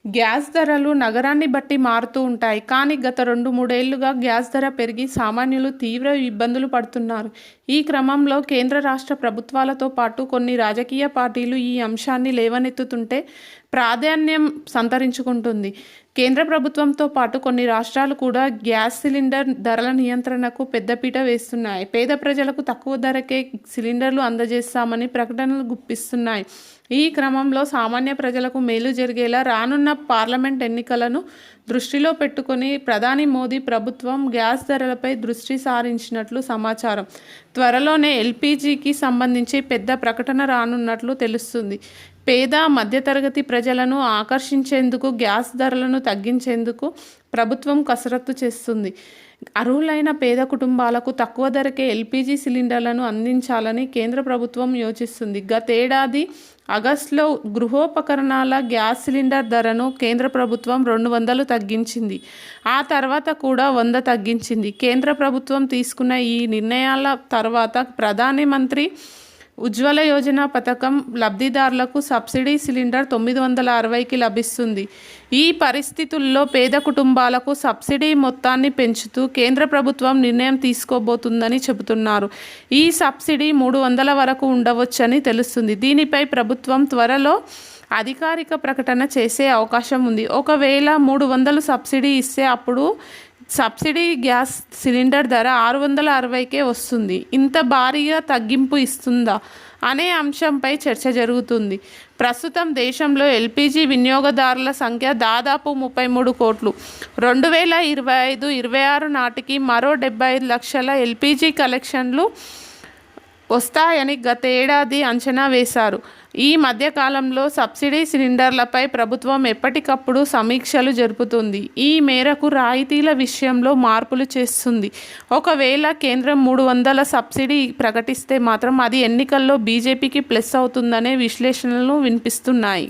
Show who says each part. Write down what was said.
Speaker 1: Gas ధరలు నగరాన్ని బట్టి మారుతూ ఉంటాయి. కానీ గత 2-3 ఏళ్లుగా గ్యాస్ ధర పెరిగి సామాన్యులు తీవ్ర ఇబ్బందులు పడుతున్నారు. ఈ క్రమంలో కేంద్ర రాష్ట్ర ప్రభుత్వాలతో పాటు కొన్ని రాజకీయ పార్టీలు ఈ అంశాన్ని లేవనెత్తుతుంటే ప్రాధాన్యం సంతరించుకుంటుంది. కేంద్ర ప్రభుత్వంతో పాటు కొన్ని రాష్ట్రాలు కూడా గ్యాస్ సిలిండర్ ధరల నియంత్రణకు పెద్దపీట వేస్తున్నాయి. పేద ప్రజలకు తక్కువ ధరకే సిలిండర్లు అందజేస్తామని ప్రకటనలు గుప్పిస్తున్నాయి. ఈ క్రమంలో సామాన్య ప్రజలకు మేలు జరిగేలా రానున్న పార్లమెంట్ ఎన్నికలను దృష్టిలో పెట్టుకొని ప్రధాని మోదీ ప్రభుత్వం గ్యాస్ ధరలపై దృష్టి సారించినట్లు సమాచారం. త్వరలోనే ఎల్పీజీకి సంబంధించి పెద్ద ప్రకటన రానున్నట్లు తెలుస్తుంది. పేద మధ్యతరగతి ప్రజలను ఆకర్షించేందుకు గ్యాస్ ధరలను తగ్గించేందుకు ప్రభుత్వం కసరత్తు చేస్తుంది. అర్హులైన పేద కుటుంబాలకు తక్కువ ధరకే ఎల్పీజీ సిలిండర్లను అందించాలని కేంద్ర ప్రభుత్వం యోచిస్తుంది. గతేడాది ఆగస్టులో గృహోపకరణాల గ్యాస్ సిలిండర్ ధరను కేంద్ర ప్రభుత్వం 200 తగ్గించింది. ఆ తర్వాత కూడా 100 తగ్గించింది. కేంద్ర ప్రభుత్వం తీసుకున్న ఈ నిర్ణయాల తర్వాత ప్రధానమంత్రి ఉజ్వల యోజన పథకం లబ్ధిదారులకు సబ్సిడీ సిలిండర్ 960కి లభిస్తుంది. ఈ పరిస్థితుల్లో పేద కుటుంబాలకు సబ్సిడీ మొత్తాన్ని పెంచుతూ కేంద్ర ప్రభుత్వం నిర్ణయం తీసుకోబోతుందని చెబుతున్నారు. ఈ సబ్సిడీ 300 వరకు ఉండవచ్చని తెలుస్తుంది. దీనిపై ప్రభుత్వం త్వరలో అధికారిక ప్రకటన చేసే అవకాశం ఉంది. ఒకవేళ 300 సబ్సిడీ ఇస్తే అప్పుడు సబ్సిడీ గ్యాస్ సిలిండర్ ధర 660కే వస్తుంది. ఇంత భారీగా తగ్గింపు ఇస్తుందా అనే అంశంపై చర్చ జరుగుతుంది. ప్రస్తుతం దేశంలో ఎల్పీజీ వినియోగదారుల సంఖ్య దాదాపు 33 కోట్లు. 2025-26 నాటికి మరో 75 లక్షల ఎల్పీజీ కనెక్షన్లు వస్తాయని గతేడాది అంచనా వేశారు. ఈ మధ్యకాలంలో సబ్సిడీ సిలిండర్లపై ప్రభుత్వం ఎప్పటికప్పుడు సమీక్షలు జరుపుతుంది. ఈ మేరకు రాయితీల విషయంలో మార్పులు చేస్తుంది. ఒకవేళ కేంద్రం 300 సబ్సిడీ ప్రకటిస్తే మాత్రం అది ఎన్నికల్లో బీజేపీకి ప్లస్ అవుతుందనే విశ్లేషణలు వినిపిస్తున్నాయి.